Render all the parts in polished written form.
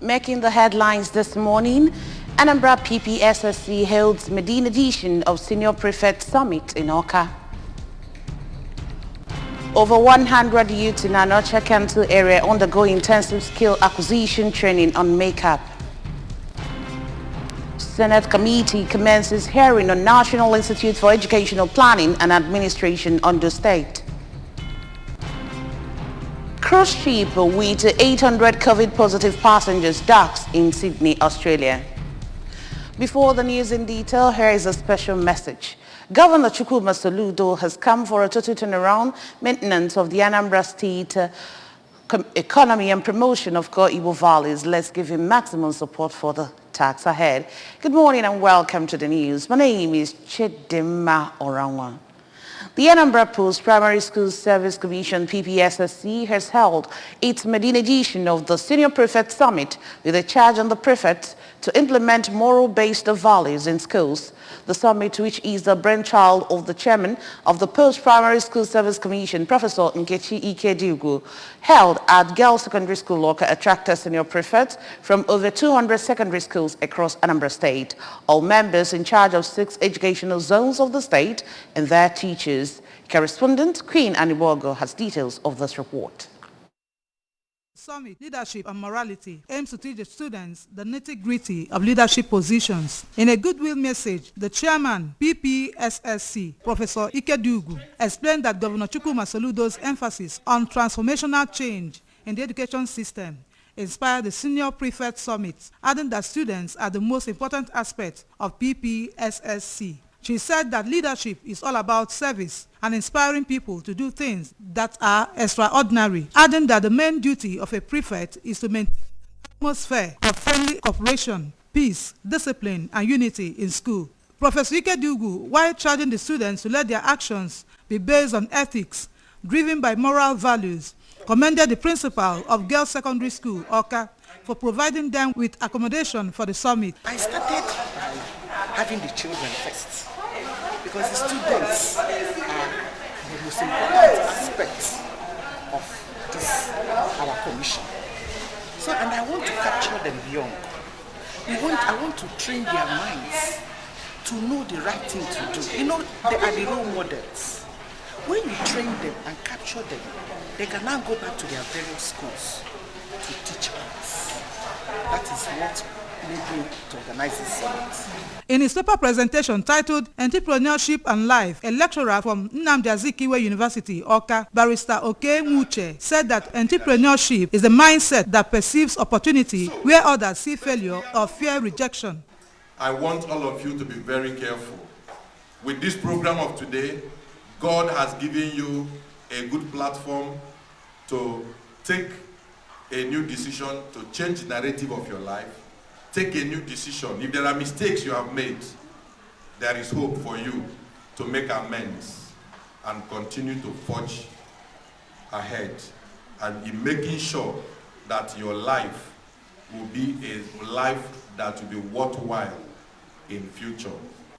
Making the headlines this morning, Anambra PPSSC holds Medina edition of Senior Prefect Summit in Awka. Over 100 youths in Anocha Council area undergo intensive skill acquisition training on makeup. Senate committee commences hearing on National Institute for Educational Planning and Administration Ondo State. Cruise ship with 800 COVID-positive passengers docks in Sydney, Australia. Before the news in detail, here is a special message. Governor Chukwuma Soludo has come for a total turnaround maintenance of the Anambra State economy and promotion of core Igbo values. Let's give him maximum support for the task ahead. Good morning and welcome to the news. My name is Chidima Oranwa. The Anambra Post Primary School Service Commission PPSSC has held its Medina edition of the Senior Prefect Summit with a charge on the prefects to implement moral-based values in schools. The summit, which is the brainchild of the chairman of the Post Primary School Service Commission, Professor Nkechi Ikediugu, held at Girls Secondary School Awka, attracted senior prefects from over 200 secondary schools across Anambra State. All members in charge of 6 educational zones of the state and their teachers. Correspondent Queen Anibogo has details of this report. Summit Leadership and Morality aims to teach the students the nitty-gritty of leadership positions. In a goodwill message, the chairman, PPSSC, Professor Ikediugu, explained that Governor Chukwuma Soludo's emphasis on transformational change in the education system inspired the Senior Prefect Summit, adding that students are the most important aspect of PPSSC. She said that leadership is all about service and inspiring people to do things that are extraordinary, adding that the main duty of a prefect is to maintain an atmosphere of friendly cooperation, peace, discipline, and unity in school. Professor Ikediugu, while charging the students to let their actions be based on ethics, driven by moral values, commended the principal of Girls Secondary School, Awka, for providing them with accommodation for the summit. I started by having the children first, because the students are the most important aspects of this, our commission. So, and I want to capture them young. I want to train their minds to know the right thing to do. You know, they are the role models. When you train them and capture them, they can now go back to their various schools to teach others. That is what made me to organize this summit. In his paper presentation titled Entrepreneurship and Life, a lecturer from Nnamdi Azikiwe University, Awka, Barrister Oke Muche, said that entrepreneurship is a mindset that perceives opportunity where others see failure or fear rejection. I want all of you to be very careful. With this program of today, God has given you a good platform to take a new decision, to change the narrative of your life. Take a new decision. If there are mistakes you have made, there is hope for you to make amends and continue to forge ahead, and in making sure that your life will be a life that will be worthwhile in future.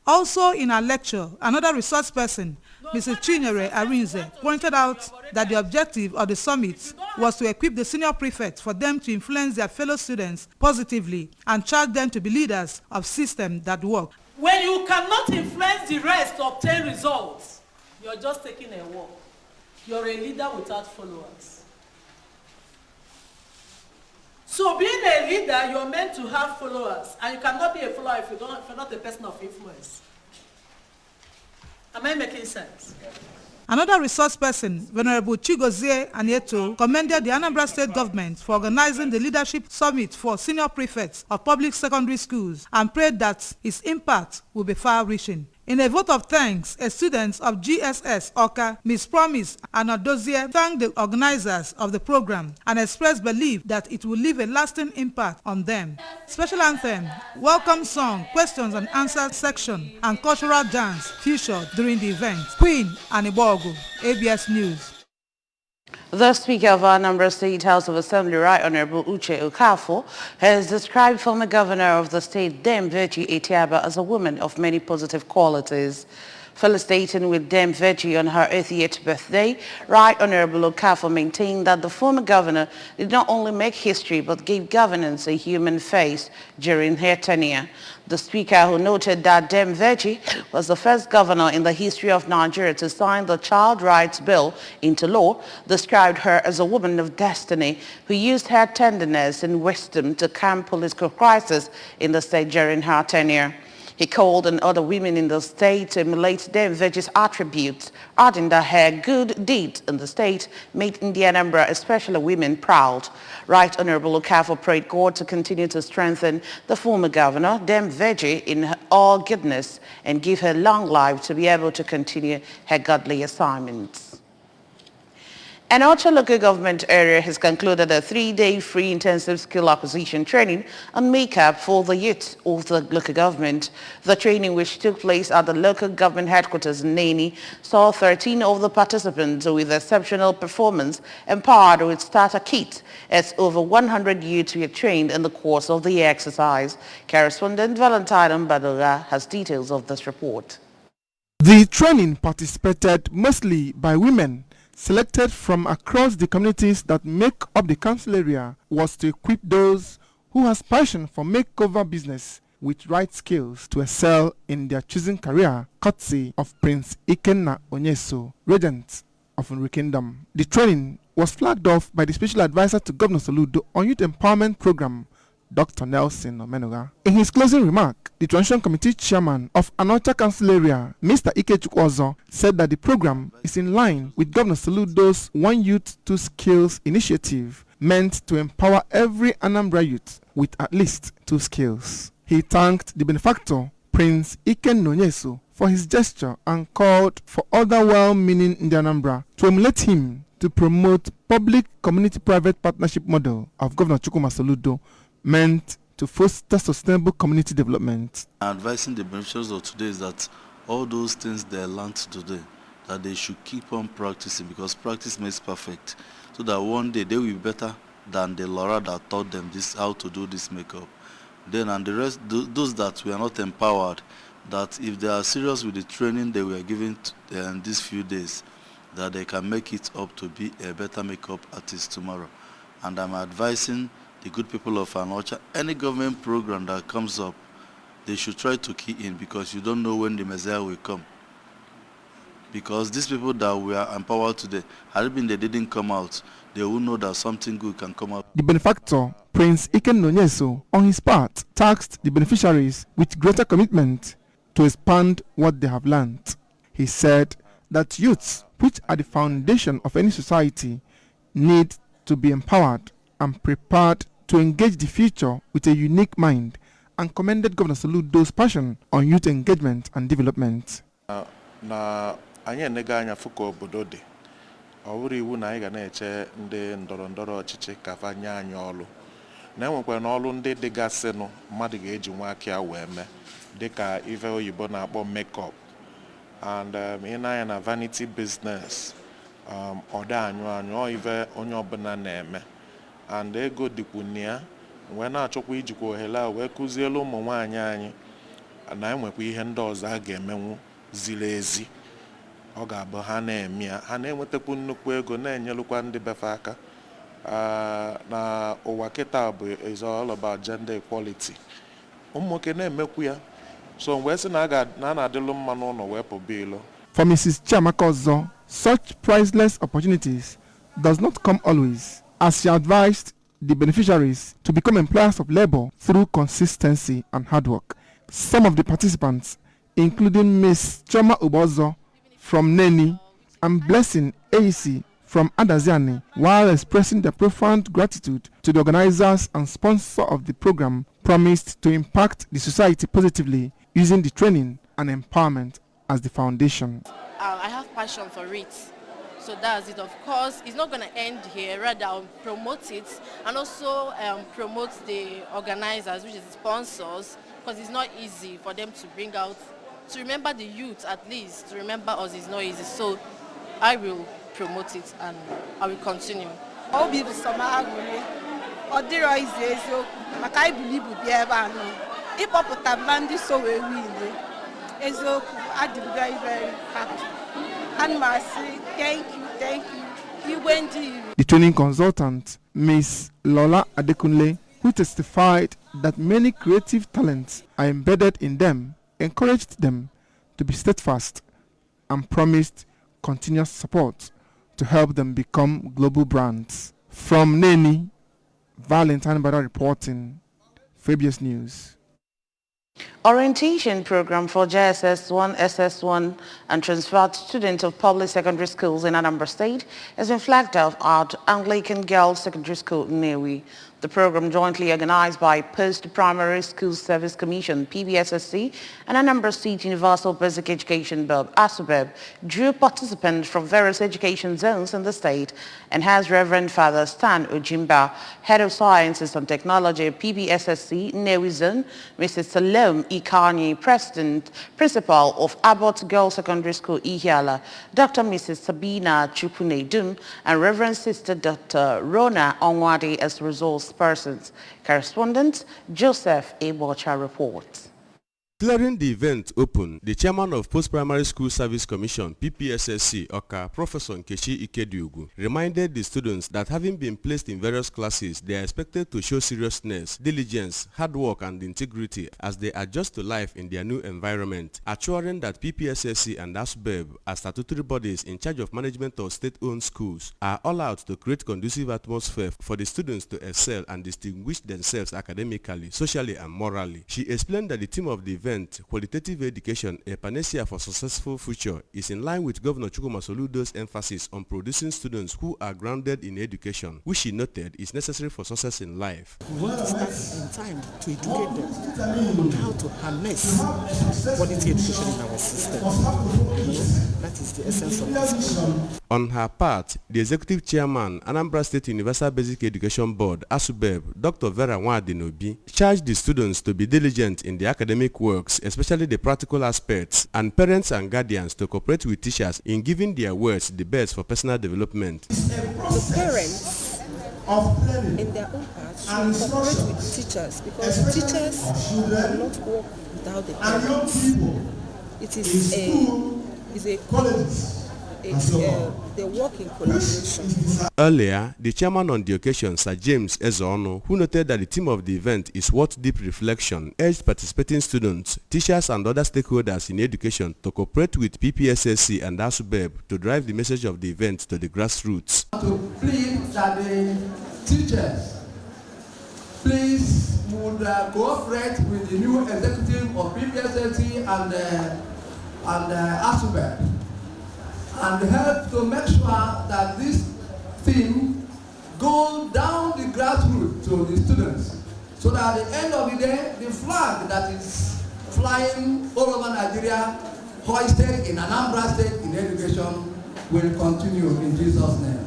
Also in her lecture, another resource person, Mrs. Chinyere Arinze, pointed out that the objective of the summit was to equip the senior prefects for them to influence their fellow students positively and charge them to be leaders of systems that work. When you cannot influence the rest to obtain results, you're just taking a walk. You're a leader without followers. So being a leader, you're meant to have followers, and you cannot be a follower if you're not a person of influence. Am I making sense? Another resource person, Venerable Chigozie Anieto, commended the Anambra State government for organizing the Leadership Summit for senior prefects of public secondary schools and prayed that its impact will be far-reaching. In a vote of thanks, a student of GSS Awka, Ms. Promise Anadozie, thanked the organizers of the program and expressed belief that it will leave a lasting impact on them. Special anthem, welcome song, questions and answers section, and cultural dance featured during the event. Queen Anibogo, ABS News. The Speaker of Anambra State House of Assembly, Right Honorable Uche Okafor, has described former Governor of the state, Dame Virtue Etiaba, as a woman of many positive qualities. Felicitating with Dame Virgie on her 88th birthday, Right Honorable Okafor maintained that the former governor did not only make history but gave governance a human face during her tenure. The speaker, who noted that Dame Virgie was the first governor in the history of Nigeria to sign the Child Rights Bill into law, described her as a woman of destiny who used her tenderness and wisdom to calm political crisis in the state during her tenure. He called on other women in the state to emulate Dame Virgie's attributes, adding that her good deeds in the state made Indiana Anambra, especially women, proud. Right Honorable Okafor prayed God to continue to strengthen the former governor, Dame Virgie, in all goodness and give her long life to be able to continue her godly assignments. An Onitsha local government area has concluded a 3-day free intensive skill acquisition training on makeup for the youth of the local government. The training, which took place at the local government headquarters in Neni, saw 13 of the participants with exceptional performance empowered with starter kits, as over 100 youths were trained in the course of the exercise. Correspondent Valentine Mbadoga has details of this report. The training participated mostly by women selected from across the communities that make up the council area was to equip those who has passion for makeover business with right skills to excel in their chosen career, courtesy of Prince Ikenna Onyeso, regent of Nri Kingdom. The training was flagged off by the special advisor to Governor Soludo on Youth Empowerment Program, Dr. Nelson Omenoga. In his closing remark, the Transition Committee Chairman of Onitsha Council Area, Mr. Ikechukwu Ozo, said that the program is in line with Governor Soludo's One Youth, Two Skills initiative, meant to empower every Anambra youth with at least 2 skills. He thanked the benefactor, Prince Ikenna Onyeso, for his gesture and called for other well-meaning Indianambra to emulate him to promote public community-private partnership model of Governor Chukwuma Soludo, meant to foster sustainable community development. Advising the beneficiaries of today is that all those things they learned today, that they should keep on practicing, because practice makes perfect, so that one day they will be better than the Laura that taught them this, how to do this makeup. Then, and the rest, those that were not empowered, that if they are serious with the training they were given in these few days, that they can make it up to be a better makeup artist tomorrow. And I'm advising the good people of Onitsha, any government program that comes up, they should try to key in, because you don't know when the Messiah will come. Because these people that were empowered today, had it been they didn't come out, they will know that something good can come out. The benefactor, Prince Ikenna Onyeso, on his part, tasked the beneficiaries with greater commitment to expand what they have learned. He said that youths, which are the foundation of any society, need to be empowered and prepared to engage the future with a unique mind, and commended Governor Soludo's passion on youth engagement and development. Na anyị enega anya fụka obodo dị, ọ bụrụ iwu na anyị ga na-eche ndị ndọrọndọrọ ọchịchị ka fa nye anyị ọrụ, na enwekwa n'ọrụ ndị dịgasịnụ mmadụ ga-eji nwa aka ya wee mee, dịka ife oyibo na-akpọ makeup, and ị na-anya na vanity business, ọ dị anyụ ife onye ọbụla na-eme, and ego dịkwunye ya, wee na-achọkwa ijikwa ohere a wee kụzielu ụmụ nwaanyị anyị na enwekwa ihe ndị ọzọ a ga-emenwu ziri ezi. Ọ ga-abụ ha na-eme ya, ha na-enwetakwu nnukwu ego, na-enyelukwa ndị befe aka. Na ụwa kịta bụ is all about gender equality. Ụmụ nwoke na-emekwu ya, so wee sị na a na-adịlụ mma n'ụlọ wee pụba ilo. For Mrs. Chiamaka Ozo, such priceless opportunities does not come always, as she advised the beneficiaries to become employers of labor through consistency and hard work. Some of the participants, including Ms. Choma Ubozo from Neni and Blessing AEC from Adaziani, while expressing their profound gratitude to the organizers and sponsor of the program, promised to impact the society positively using the training and empowerment as the foundation. I have passion for it. So that's it. Of course, it's not going to end here. Rather, I'll promote it and also promote the organizers, which is the sponsors, because it's not easy for them to bring out, to remember the youth at least, to remember us is not easy. So I will promote it and I will continue. Obi bụ Samagune. Ọ dịrọ izi eziokwu maka anyị buru ibu bịa ebe a nọ. Ịkpọpụta mba ndị so wee win. eziokwu, adị m very, very happy. And I say thank you. You went to you. The training consultant, Ms. Lola Adekunle, who testified that many creative talents are embedded in them, encouraged them to be steadfast and promised continuous support to help them become global brands. From Neni, Valentine Bada reporting, Fabius News. Orientation program for JSS1, SS1 and transferred students of public secondary schools in Anambra State has been flagged off at Anglican Girls Secondary School in Newi. The program, jointly organized by Post-Primary School Service Commission, PBSSC, and Anambra State Universal Basic Education Board, ASUBEB, drew participants from various education zones in the state and has Reverend Father Stan Ojimba, Head of Sciences and Technology, PBSSC, Newi Zone, Mrs. Salome Ikani, Principal of Abbott Girls Secondary School, Ihiala, Dr. Mrs. Sabina Chupunedum, and Reverend Sister Dr. Rona Onwadi as resource persons. Correspondent Joseph Ebocha reports. Declaring the event open, the chairman of Post-Primary School Service Commission, PPSSC, Oka, Professor Nkechi Ikediugu, reminded the students that having been placed in various classes, they are expected to show seriousness, diligence, hard work, and integrity as they adjust to life in their new environment, assuring that PPSSC and ASUBEB, as statutory bodies in charge of management of state-owned schools, are all out to create conducive atmosphere for the students to excel and distinguish themselves academically, socially, and morally. She explained that the theme of the event, Qualitative Education, a Panacea for Successful Future, is in line with Governor Chukwuma Soludo's emphasis on producing students who are grounded in education, which she noted is necessary for success in life. We want to start in time to educate them on how to harness quality education in our system. That is the essence of this. On her part, the Executive Chairman, Anambra State Universal Basic Education Board, ASUBEB, Dr. Vera Nwadinobi, charged the students to be diligent in the academic works, especially the practical aspects, and parents and guardians to cooperate with teachers in giving their words the best for personal development. The parents, in their own part, should cooperate with teachers because teachers cannot work without the parents. It is they work in collaboration. Earlier, the chairman on the occasion, Sir James Ezeonu, who noted that the theme of the event is worth deep reflection, urged participating students, teachers, and other stakeholders in education to cooperate with PPSSC and ASUBEB to drive the message of the event to the grassroots. To plead that the teachers please would cooperate with the new executive of PPSSC and ASUBEB and help to make sure that this theme goes down the grassroots to the students, so that at the end of the day, the flag that is flying all over Nigeria, hoisted in Anambra State in education, will continue in Jesus' name.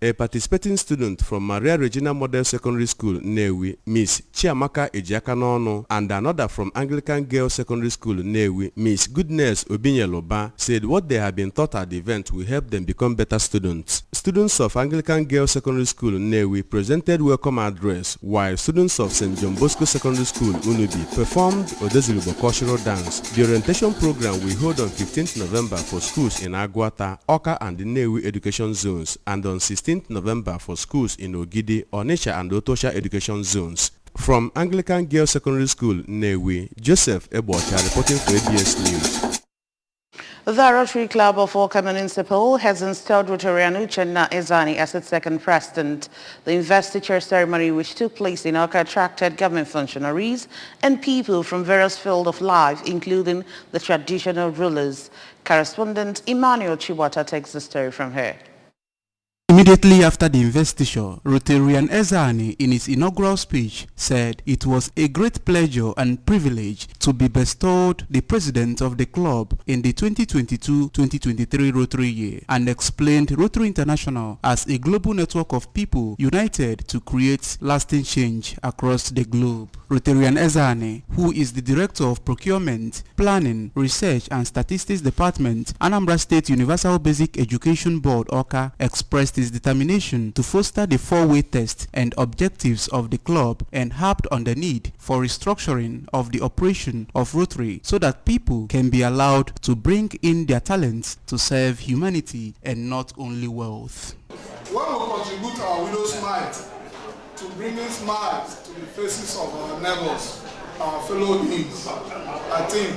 A participating student from Maria Regina Model Secondary School, Newi, Miss Chiamaka Ejiakanono, and another from Anglican Girls Secondary School, Newi, Miss Goodness Obinyeloba, said what they have been taught at the event will help them become better students. Students of Anglican Girls Secondary School, Newi, presented welcome address, while students of St. John Bosco Secondary School, Unubi, performed Odezilibo cultural dance. The orientation program will hold on 15th November for schools in Agwata, Oka, and the Newi education zones, and on 16th November for schools in Ogidi, Onitsha, and Otosha education zones. From Anglican Girls Secondary School, Newi, Joseph Ebocha reporting for ABS News. The Rotary Club of Oka Municipal has installed Rotarian Uchenna Ezani as its second president. The investiture ceremony, which took place in Oka, attracted government functionaries and people from various fields of life, including the traditional rulers. Correspondent Emmanuel Chiwata takes the story from here. Immediately after the investiture, Rotarian Ezani, in his inaugural speech, said it was a great pleasure and privilege to be bestowed the president of the club in the 2022-2023 Rotary year, and explained Rotary International as a global network of people united to create lasting change across the globe. Rotarian Ezani, who is the Director of Procurement, Planning, Research and Statistics Department, Anambra State Universal Basic Education Board, Oka, expressed his determination to foster the four-way test and objectives of the club and harped on the need for restructuring of the operation of Rotary so that people can be allowed to bring in their talents to serve humanity and not only wealth. When we contribute our widow's mite to bringing smiles to the faces of our neighbors, our fellow beings, I think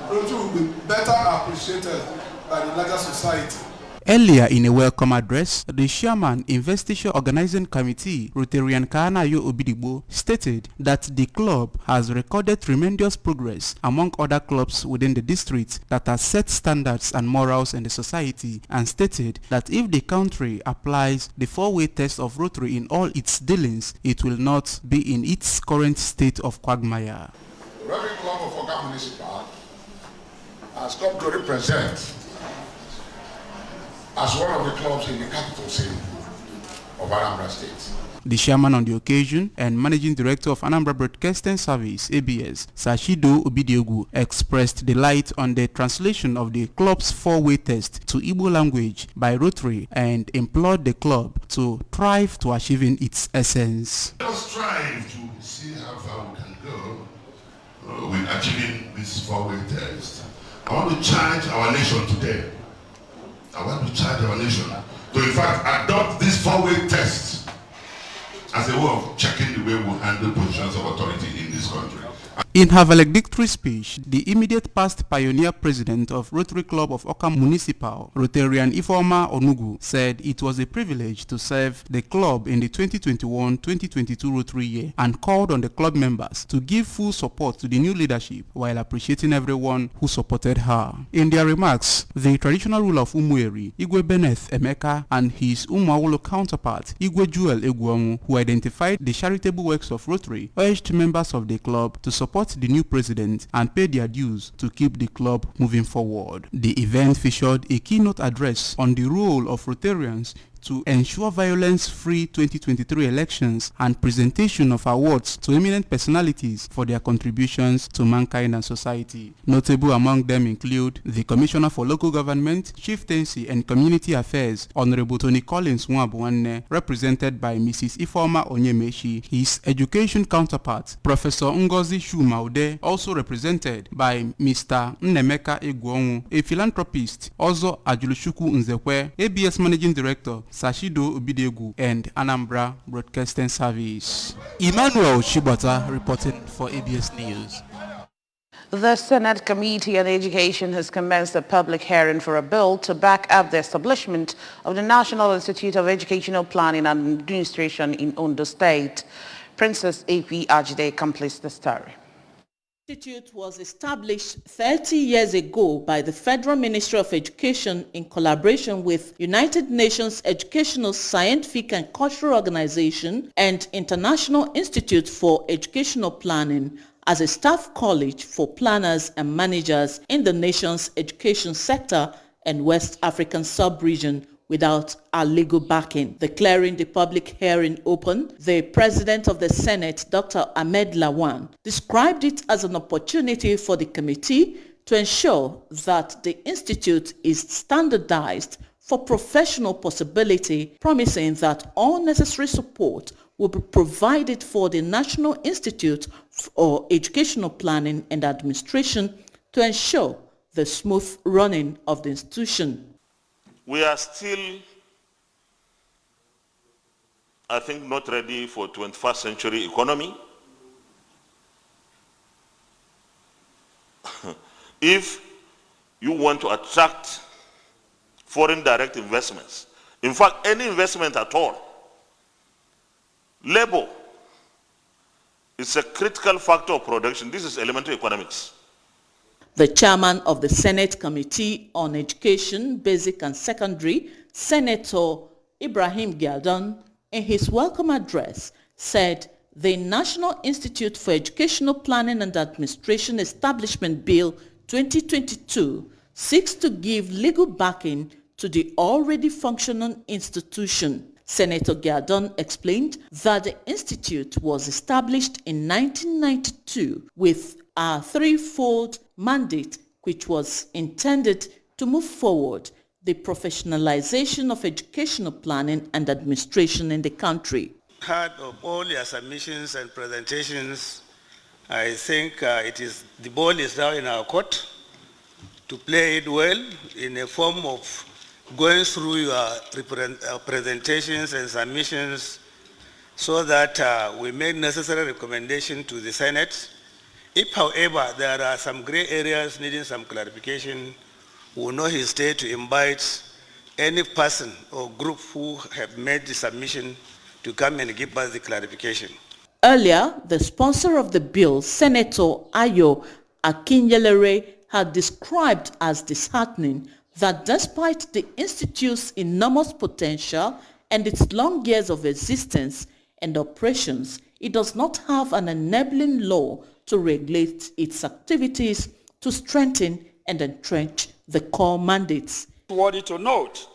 Rotary will be better appreciated by the larger society. Earlier in a welcome address, the chairman Investiture Organizing Committee, Rotarian Kanayo Obidigbo, stated that the club has recorded tremendous progress among other clubs within the district that has set standards and morals in the society, and stated that if the country applies the four-way test of Rotary in all its dealings, it will not be in its current state of quagmire. The Rotary Club of Oka Municipal has come to represent as one of the clubs in the capital city of Anambra State. The chairman on the occasion and managing director of Anambra Broadcasting Service, ABS, Sashido Obidiogwu, expressed delight on the translation of the club's four-way test to Igbo language by Rotary and implored the club to strive to achieving its essence. Let us strive to see how far we can go with achieving this four-way test. I want to challenge our nation today. I want to charge our nation to in fact adopt this four-way test as a way of checking the way we handle positions of authority in this country. In her valedictory speech, the immediate past pioneer president of Rotary Club of Oka Municipal, Rotarian Ifeoma Onugu, said it was a privilege to serve the club in the 2021-2022 Rotary year and called on the club members to give full support to the new leadership while appreciating everyone who supported her. In their remarks, the traditional ruler of Umueri, Igwe Beneth Emeka, and his Umuawolo counterpart, Igwe Joel Egwuonwu, who identified the charitable works of Rotary, urged members of the club to support the new president and pay their dues to keep the club moving forward. The event featured a keynote address on the role of Rotarians to ensure violence-free 2023 elections and presentation of awards to eminent personalities for their contributions to mankind and society. Notable among them include the Commissioner for Local Government, Chieftaincy and Community Affairs, Honorable Tony Collins Nwabuanne, represented by Mrs. Ifeoma Onyemechi, his education counterpart, Professor Ngozi Shumaude, also represented by Mr. Nnemeka Egwuonwu, a philanthropist, Ozo Ajuluchukwu Nzekwe, ABS Managing Director, Sashido Obidiogwu, and Anambra Broadcasting Service. Emmanuel Shibata reporting for ABS News. The Senate Committee on Education has commenced a public hearing for a bill to back up the establishment of the National Institute of Educational Planning and Administration in Ondo State. Princess A.P. Ajide completes the story. The institute was established 30 years ago by the Federal Ministry of Education in collaboration with United Nations Educational, Scientific and Cultural Organization and International Institute for Educational Planning as a staff college for planners and managers in the nation's education sector and West African sub-region without our legal backing. Declaring the public hearing open, the President of the Senate, Dr. Ahmed Lawan, described it as an opportunity for the committee to ensure that the institute is standardized for professional possibility, promising that all necessary support will be provided for the National Institute for Educational Planning and Administration to ensure the smooth running of the institution. We are still, I think, not ready for 21st century economy. If you want to attract foreign direct investments, in fact, any investment at all, labor is a critical factor of production. This is elementary economics. The chairman of the Senate Committee on Education, Basic and Secondary, Senator Ibrahim Galdon, in his welcome address, said the National Institute for Educational Planning and Administration Establishment Bill 2022 seeks to give legal backing to the already functioning institution. Senator Galdon explained that the institute was established in 1992 with a threefold mandate which was intended to move forward the professionalization of educational planning and administration in the country. Heard of all your submissions and presentations, I think the ball is now in our court to play it well in a form of going through your presentations and submissions so that we make necessary recommendation to the Senate. If, however, there are some gray areas needing some clarification, we will not hesitate to invite any person or group who have made the submission to come and give us the clarification. Earlier, the sponsor of the bill, Senator Ayo Akinyelere, had described as disheartening that despite the Institute's enormous potential and its long years of existence and operations, it does not have an enabling law to regulate its activities to strengthen and entrench the core mandates. Worthy to note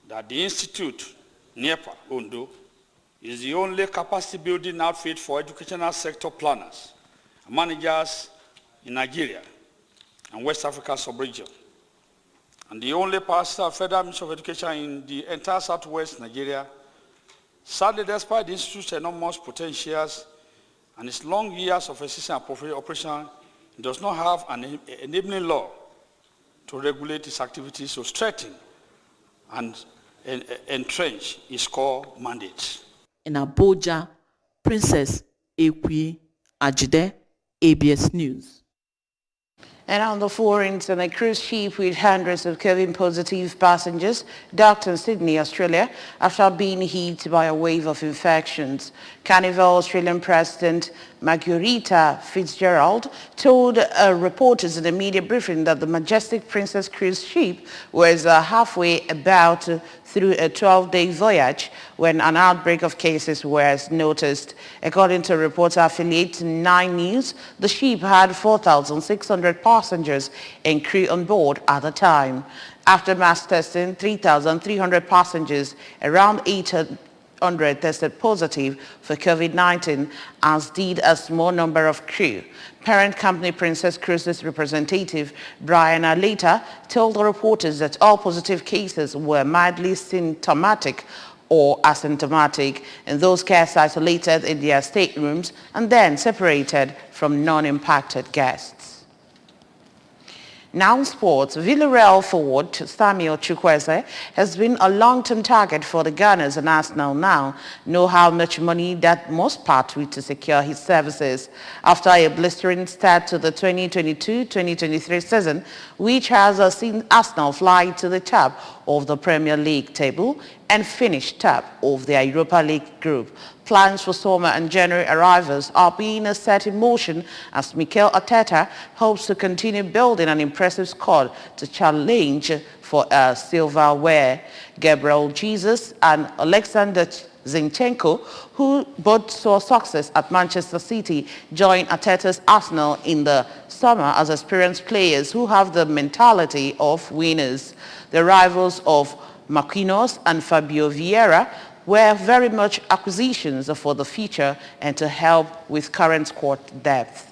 that the Institute, NEPA, Ondo, is the only capacity building outfit for educational sector planners and managers in Nigeria and West Africa sub-region, and the only pastor Federal Ministry of Education in the entire Southwest Nigeria. Sadly, despite the Institute's enormous potentials and its long years of existence and operation, it does not have an enabling law to regulate its activities to strengthen and entrench its core mandates. In Abuja, Princess Ekwi Ajide, ABS News. And on the forint, on a cruise ship with hundreds of COVID-positive passengers docked in Sydney, Australia, after being hit by a wave of infections. Carnival Australian President Margarita Fitzgerald told reporters in a media briefing that the Majestic Princess cruise ship was halfway about through a 12-day voyage when an outbreak of cases was noticed. According to reporter affiliate 9 News, the ship had 4,600 passengers and crew on board at the time. After mass testing, 3,300 passengers, around 800 tested positive for COVID-19, as did a small number of crew. Parent company Princess Cruises representative Brian Aleta told the reporters that all positive cases were mildly symptomatic or asymptomatic, and those cases isolated in their staterooms and then separated from non-impacted guests. Now in sports, Villarreal forward Samuel Chukwueze has been a long-term target for the Gunners, and Arsenal now know how much money that must part with to secure his services. After a blistering start to the 2022-2023 season, which has seen Arsenal fly to the top of the Premier League table and finish top of the Europa League group, plans for summer and January arrivals are being set in motion as Mikel Arteta hopes to continue building an impressive squad to challenge for silverware. Gabriel Jesus and Alexander Zinchenko, who both saw success at Manchester City, joined Arteta's Arsenal in the summer as experienced players who have the mentality of winners. The rivals of Marquinhos and Fabio Vieira were very much acquisitions for the future and to help with current squad depth.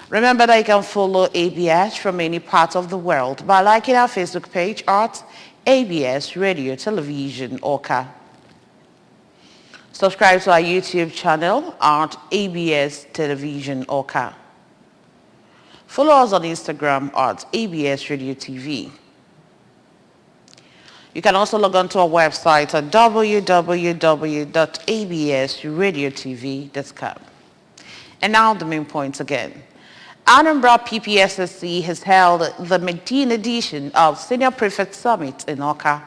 Remember that you can follow ABS from any part of the world by liking our Facebook page at ABS Radio Television Orca. Subscribe to our YouTube channel at ABS Television Orca. Follow us on Instagram at ABS Radio TV. You can also log on to our website at www.absradiotv.com. And now the main points again. Anambra PPSSC has held the 19th edition of Senior Prefect Summit in Awka.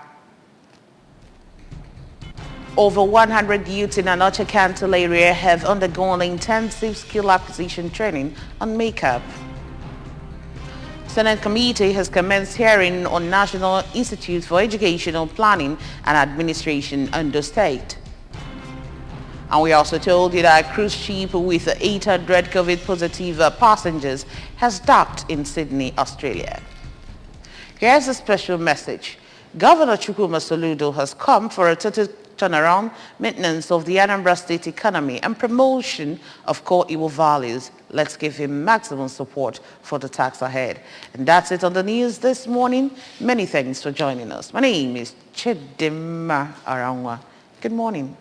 Over 100 youths in Anocha Cantle area have undergone intensive skill acquisition training on makeup. Senate Committee has commenced hearing on National Institute for Educational Planning and Administration under state. And we also told you that a cruise ship with 800 COVID-positive passengers has docked in Sydney, Australia. Here's a special message. Governor Chukwuma Soludo has come for a total turnaround, maintenance of the Anambra State economy, and promotion of core Igbo values. Let's give him maximum support for the task ahead. And that's it on the news this morning. Many thanks for joining us. My name is Chidimma Arangwa. Good morning.